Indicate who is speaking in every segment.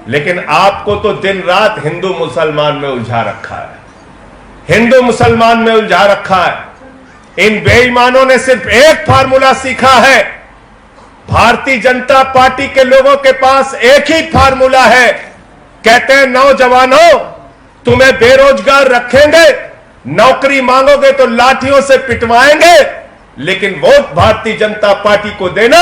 Speaker 1: लेकिन आपको तो दिन रात हिंदू मुसलमान में उलझा रखा है, हिंदू मुसलमान में उलझा रखा है। इन बेईमानों ने सिर्फ एक फार्मूला सीखा है। भारतीय जनता पार्टी के लोगों के पास एक ही फार्मूला है। कहते हैं नौजवानों, तुम्हें बेरोजगार रखेंगे, नौकरी मांगोगे तो लाठियों से पिटवाएंगे, लेकिन वोट भारतीय जनता पार्टी को देना,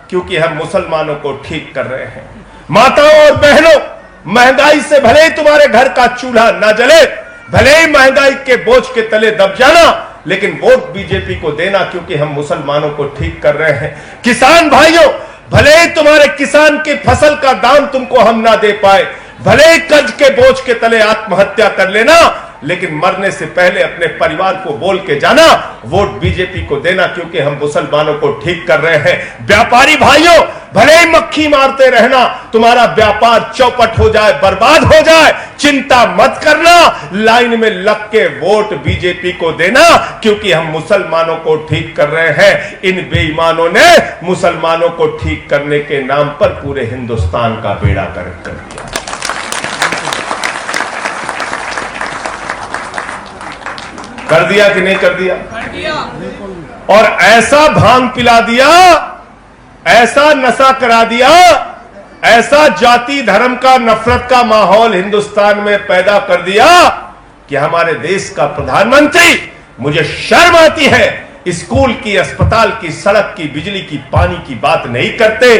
Speaker 1: क्योंकि हम मुसलमानों को ठीक कर रहे हैं। माताओं और बहनों, महंगाई से भले ही तुम्हारे घर का चूल्हा ना जले, भले ही महंगाई के बोझ के तले दब जाना, लेकिन वोट बीजेपी को देना, क्योंकि हम मुसलमानों को ठीक कर रहे हैं। किसान भाइयों, भले ही तुम्हारे किसान की फसल का दाम तुमको हम ना दे पाए, भले ही कर्ज के बोझ के तले आत्महत्या कर लेना, लेकिन मरने से पहले अपने परिवार को बोल के जाना, वोट बीजेपी को देना, क्योंकि हम मुसलमानों को ठीक कर रहे हैं। व्यापारी भाइयों, भले ही मक्खी मारते रहना, तुम्हारा व्यापार चौपट हो जाए, बर्बाद हो जाए, चिंता मत करना, लाइन में लग के वोट बीजेपी को देना, क्योंकि हम मुसलमानों को ठीक कर रहे हैं। इन बेईमानों ने मुसलमानों को ठीक करने के नाम पर पूरे हिंदुस्तान का बेड़ा गर्क कर दिया। कर दिया कि नहीं कर दिया? और ऐसा भांग पिला दिया, ऐसा नशा करा दिया, ऐसा जाति धर्म का नफरत का माहौल हिंदुस्तान में पैदा कर दिया कि हमारे देश का प्रधानमंत्री, मुझे शर्म आती है, स्कूल की, अस्पताल की, सड़क की, बिजली की, पानी की बात नहीं करते।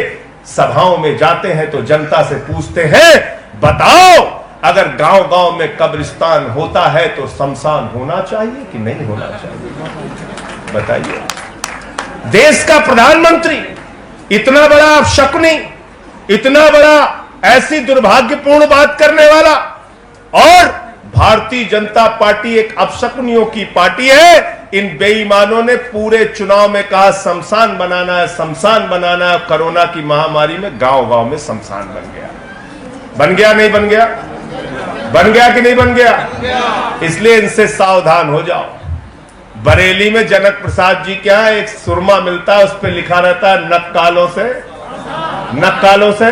Speaker 1: सभाओं में जाते हैं तो जनता से पूछते हैं, बताओ अगर गांव गांव में कब्रिस्तान होता है तो शमशान होना चाहिए कि नहीं होना चाहिए? बताइए। देश का प्रधानमंत्री इतना बड़ा अपशकुनी, इतना बड़ा ऐसी दुर्भाग्यपूर्ण बात करने वाला, और भारतीय जनता पार्टी एक अपशकुनियों की पार्टी है। इन बेईमानों ने पूरे चुनाव में कहा शमशान बनाना है, शमशान बनाना है। कोरोना की महामारी में गांव गांव में शमशान बन गया। बन गया नहीं बन गया? बन गया कि नहीं बन गया? इसलिए इनसे सावधान हो जाओ। बरेली में जनक प्रसाद जी क्या है, एक सुरमा मिलता है, उस पर लिखा रहता है नक्कालों से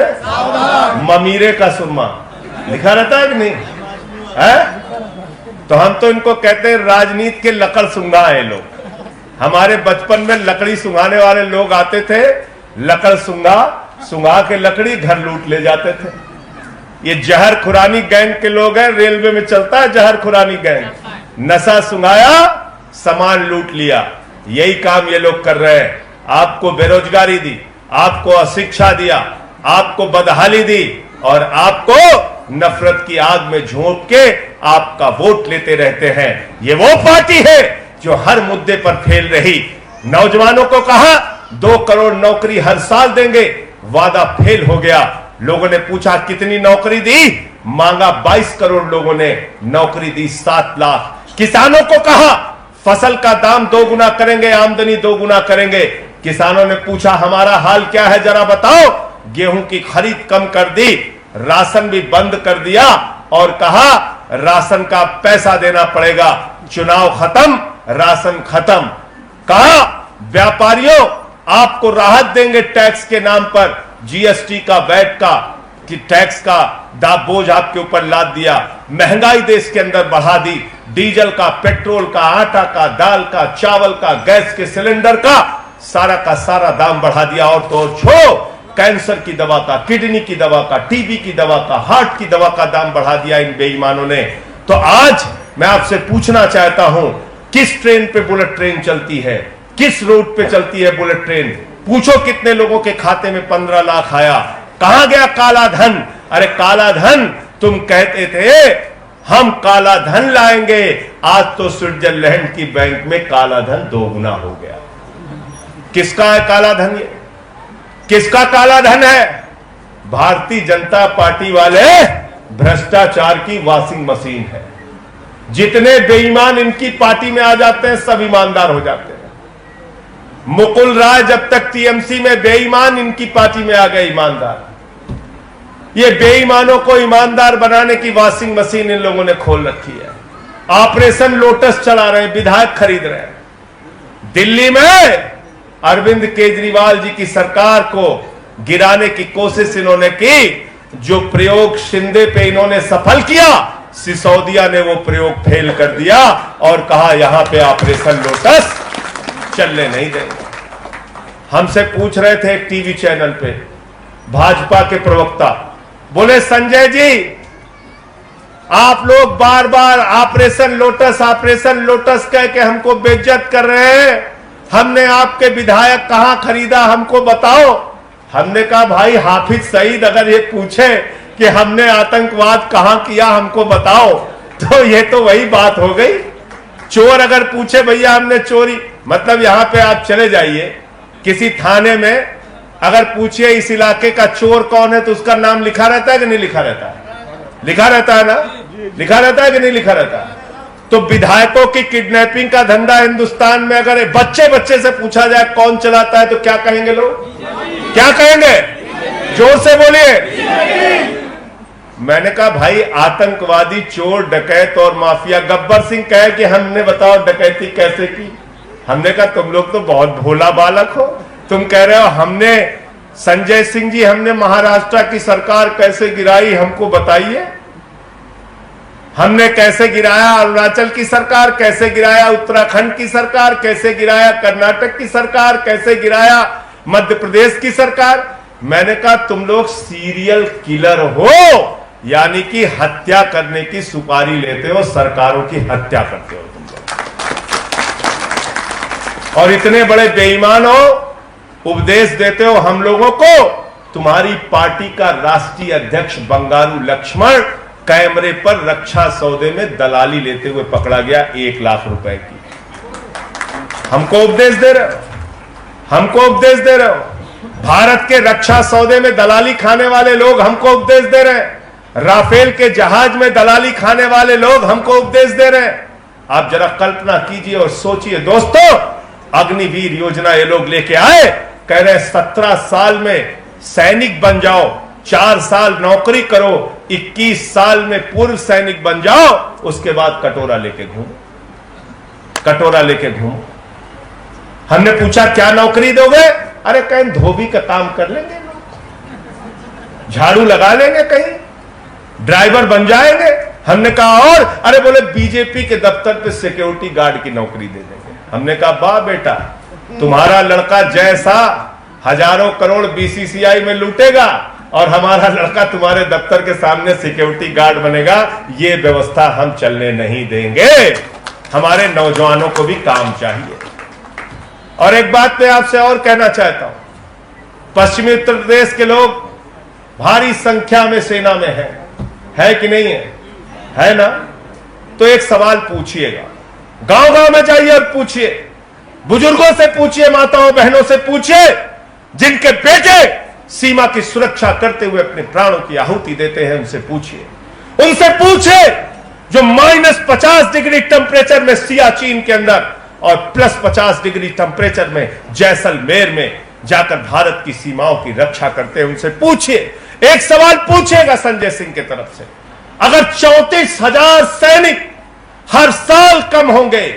Speaker 1: ममीरे का सुरमा, लिखा रहता है कि नहीं है? तो हम तो इनको कहते हैं राजनीति के लकड़ सुंगा है लोग। हमारे बचपन में लकड़ी सुंगाने वाले लोग आते थे, लकड़ सुंगा के लकड़ी घर लूट ले जाते थे। ये जहर खुरानी गैंग के लोग हैं, रेलवे में चलता है जहर खुरानी गैंग। नशा सुंगाया, सामान लूट लिया, यही काम ये लोग कर रहे हैं। आपको बेरोजगारी दी, आपको अशिक्षा दिया, आपको बदहाली दी, और आपको नफरत की आग में झोंक के आपका वोट लेते रहते हैं। ये वो पार्टी है जो हर मुद्दे पर फेल रही। नौजवानों को कहा 2 करोड़ नौकरी हर साल देंगे, वादा फेल हो गया। लोगों ने पूछा कितनी नौकरी दी, मांगा 22 करोड़ लोगों ने, नौकरी दी 7 लाख। किसानों को कहा फसल का दाम 2 गुना करेंगे, आमदनी 2 गुना करेंगे। किसानों ने पूछा हमारा हाल क्या है जरा बताओ, गेहूं की खरीद कम कर दी, राशन भी बंद कर दिया, और कहा राशन का पैसा देना पड़ेगा। चुनाव खत्म, राशन खत्म। कहा व्यापारियों आपको राहत देंगे टैक्स के नाम पर, जीएसटी का, वैट का, कि टैक्स का बोझ आपके ऊपर लाद दिया। महंगाई देश के अंदर बढ़ा दी, डीजल का, पेट्रोल का, आटा का, दाल का, चावल का, गैस के सिलेंडर का सारा दाम बढ़ा दिया। और तो छोड़ो, कैंसर की दवा का, किडनी की दवा का, टीबी की दवा का, हार्ट की दवा का दाम बढ़ा दिया इन बेईमानों ने। तो आज मैं आपसे पूछना चाहता हूं, किस ट्रेन पे बुलेट ट्रेन चलती है, किस रूट पे चलती है बुलेट ट्रेन? पूछो कितने लोगों के खाते में 15 लाख आया? कहां गया काला धन? अरे काला धन, तुम कहते थे हम काला धन लाएंगे, आज तो स्विट्जरलैंड की बैंक में काला धन 2 गुना हो गया। किसका है काला धन? ये किसका काला धन है? भारतीय जनता पार्टी वाले भ्रष्टाचार की वॉशिंग मशीन है। जितने बेईमान इनकी पार्टी में आ जाते हैं सब ईमानदार हो जाते हैं। मुकुल राय जब तक टीएमसी में बेईमान, इनकी पार्टी में आ गए ईमानदार। ये बेईमानों को ईमानदार बनाने की वॉशिंग मशीन इन लोगों ने खोल रखी है। ऑपरेशन लोटस चला रहे हैं, विधायक खरीद रहे हैं। दिल्ली में अरविंद केजरीवाल जी की सरकार को गिराने की कोशिश इन्होंने की, जो प्रयोग शिंदे पे इन्होंने सफल किया, सिसोदिया ने वो प्रयोग फेल कर दिया और कहा यहां पे ऑपरेशन लोटस चलने नहीं देंगे। हमसे पूछ रहे थे एक टीवी चैनल पे भाजपा के प्रवक्ता, बोले संजय जी आप लोग बार बार ऑपरेशन लोटस कह के हमको बेइज्जत कर रहे हैं, हमने आपके विधायक कहां खरीदा हमको बताओ। हमने कहा भाई हाफिज सईद अगर ये पूछे कि हमने आतंकवाद कहां किया हमको बताओ, तो ये तो वही बात हो गई। चोर अगर पूछे भैया हमने चोरी, मतलब यहां पे आप चले जाइए किसी थाने में, अगर पूछिए इस इलाके का चोर कौन है तो उसका नाम लिखा रहता है कि नहीं लिखा रहता है? लिखा रहता है ना, लिखा रहता है कि नहीं लिखा रहता है? तो विधायकों की किडनैपिंग का धंधा हिंदुस्तान में अगर बच्चे से पूछा जाए कौन चलाता है तो क्या कहेंगे लोग? क्या कहेंगे? जोर से बोलिए। मैंने कहा भाई आतंकवादी, चोर, डकैत और माफिया, गब्बर सिंह कहे कि हमने बताओ डकैती कैसे की। हमने कहा तुम लोग तो बहुत भोला बालक हो, तुम कह रहे हो हमने, संजय सिंह जी हमने महाराष्ट्र की सरकार कैसे गिराई हमको बताइए। हमने कैसे गिराया अरुणाचल की सरकार, कैसे गिराया उत्तराखंड की सरकार, कैसे गिराया कर्नाटक की सरकार, कैसे गिराया मध्य प्रदेश की सरकार। मैंने कहा तुम लोग सीरियल किलर हो, यानी कि हत्या करने की सुपारी लेते हो, सरकारों की हत्या करते हो तुम लोग, और इतने बड़े बेईमान हो, उपदेश देते हो हम लोगों को। तुम्हारी पार्टी का राष्ट्रीय अध्यक्ष बंगारू लक्ष्मण कैमरे पर रक्षा सौदे में दलाली लेते हुए पकड़ा गया 1 लाख रुपए की। हमको उपदेश दे रहे हो, हमको उपदेश दे रहे हो। भारत के रक्षा सौदे में दलाली खाने वाले लोग हमको उपदेश दे रहे हैं। राफेल के जहाज में दलाली खाने वाले लोग हमको उपदेश दे रहे हैं। आप जरा कल्पना कीजिए और सोचिए दोस्तों, अग्निवीर योजना ये लोग लेके आए, कह रहे 17 साल में सैनिक बन जाओ, 4 साल नौकरी करो, 21 साल में पूर्व सैनिक बन जाओ, उसके बाद कटोरा लेके घूमो, कटोरा लेके घूमो। हमने पूछा क्या नौकरी दोगे? अरे कहीं धोबी का काम कर लेंगे, झाड़ू लगा लेंगे, कहीं ड्राइवर बन जाएंगे। हमने कहा और? अरे बोले बीजेपी के दफ्तर पे सिक्योरिटी गार्ड की नौकरी दे देंगे। हमने कहा वाह बेटा, तुम्हारा लड़का जैसा हजारों करोड़ बीसीसीआई में लूटेगा और हमारा लड़का तुम्हारे दफ्तर के सामने सिक्योरिटी गार्ड बनेगा, ये व्यवस्था हम चलने नहीं देंगे। हमारे नौजवानों को भी काम चाहिए। और एक बात मैं आपसे और कहना चाहता हूं, पश्चिमी उत्तर प्रदेश के लोग भारी संख्या में सेना में है कि नहीं है ना? तो एक सवाल पूछिएगा, गांव गांव में जाइए और पूछिए, बुजुर्गों से पूछिए, माताओं बहनों से पूछिए, जिनके बेटे सीमा की सुरक्षा करते हुए अपने प्राणों की आहुति देते हैं, उनसे पूछिए, उनसे पूछिए जो -50 डिग्री टेम्परेचर में सियाचिन के अंदर और +50 डिग्री टेम्परेचर में जैसलमेर में जाकर भारत की सीमाओं की रक्षा करते हैं, उनसे पूछिए। एक सवाल पूछिएगा संजय सिंह की तरफ से, अगर 34,000 सैनिक हर साल कम होंगे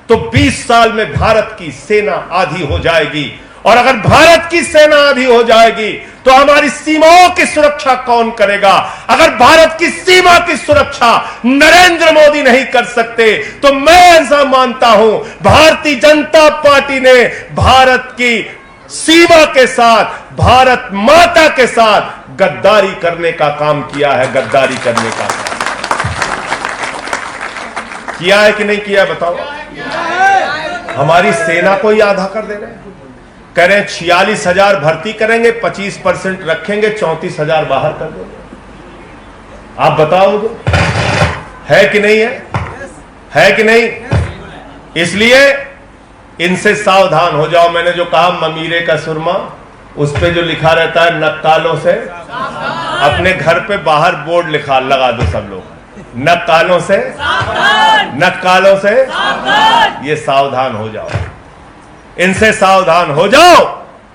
Speaker 1: तो 20 साल में भारत की सेना आधी हो जाएगी, और अगर भारत की सेना आधी हो जाएगी तो हमारी सीमाओं की सुरक्षा कौन करेगा? अगर भारत की सीमा की सुरक्षा नरेंद्र मोदी नहीं कर सकते तो मैं ऐसा मानता हूं भारतीय जनता पार्टी ने भारत की सीमा के साथ, भारत माता के साथ गद्दारी करने का काम किया है। गद्दारी करने का काम किया है कि नहीं किया? बताओ। हमारी सेना को ही आधा कर दे रहे हैं। कह रहे हैं 46,000 भर्ती करेंगे, 25% रखेंगे, 34,000 बाहर कर देंगे। आप बताओ मुझे, है कि नहीं है कि नहीं? इसलिए इनसे सावधान हो जाओ। मैंने जो कहा ममीरे का सुरमा, उस पे जो लिखा रहता है नक्कालों से, अपने घर पे बाहर बोर्ड लिखा लगा दो सब लोग, नक्कालों से, नक्कालों से ये सावधान हो जाओ, इनसे सावधान हो जाओ,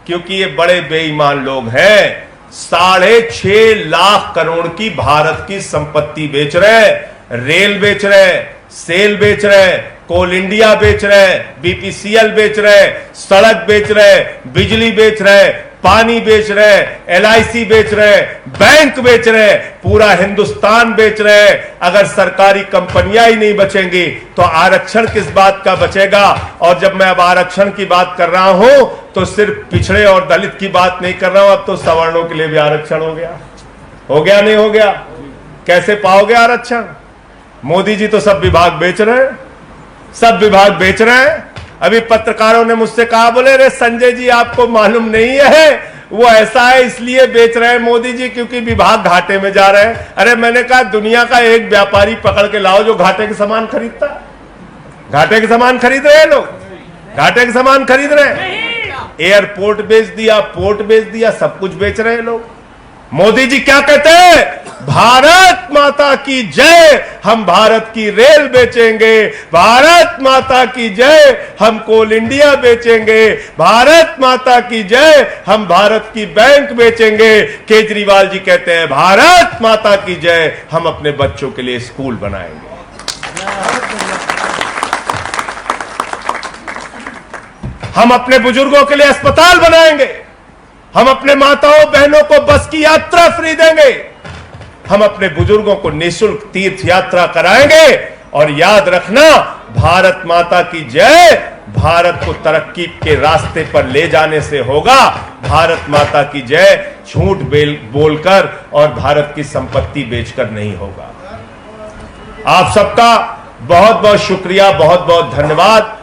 Speaker 1: क्योंकि ये बड़े बेईमान लोग हैं। 6.5 लाख करोड़ की भारत की संपत्ति बेच रहे, रेल बेच रहे, सेल बेच रहे, कोल इंडिया बेच रहे, बीपीसीएल बेच रहे, सड़क बेच रहे, बिजली बेच रहे, पानी बेच रहे, LIC बेच रहे, बैंक बेच रहे, पूरा हिंदुस्तान बेच रहे। अगर सरकारी कंपनियां ही नहीं बचेंगी तो आरक्षण किस बात का बचेगा? और जब मैं अब आरक्षण की बात कर रहा हूं तो सिर्फ पिछड़े और दलित की बात नहीं कर रहा हूं, अब तो सवर्णों के लिए भी आरक्षण हो गया। हो गया नहीं हो गया? कैसे पाओगे आरक्षण? मोदी जी तो सब विभाग बेच रहे हैं, सब विभाग बेच रहे हैं। अभी पत्रकारों ने मुझसे कहा, बोले रे संजय जी आपको मालूम नहीं है वो ऐसा है इसलिए बेच रहे हैं मोदी जी क्योंकि विभाग घाटे में जा रहे हैं। अरे मैंने कहा दुनिया का एक व्यापारी पकड़ के लाओ जो घाटे के सामान खरीदता। घाटे के सामान खरीद रहे हैं लोग, घाटे के सामान खरीद रहे हैं। एयरपोर्ट बेच दिया, पोर्ट बेच दिया, सब कुछ बेच रहे हैं लोग। मोदी जी क्या कहते हैं? भारत माता की जय, हम भारत की रेल बेचेंगे। भारत माता की जय, हम कोल इंडिया बेचेंगे। भारत माता की जय, हम भारत की बैंक बेचेंगे। केजरीवाल जी कहते हैं भारत माता की जय, हम अपने बच्चों के लिए स्कूल बनाएंगे। हम अपने बुजुर्गों के लिए अस्पताल बनाएंगे। हम अपने माताओं बहनों को बस की यात्रा फ्री देंगे। हम अपने बुजुर्गों को निःशुल्क तीर्थ यात्रा कराएंगे। और याद रखना, भारत माता की जय भारत को तरक्की के रास्ते पर ले जाने से होगा। भारत माता की जय झूठ बोलकर और भारत की संपत्ति बेचकर नहीं होगा। आप सबका बहुत बहुत शुक्रिया, बहुत बहुत धन्यवाद।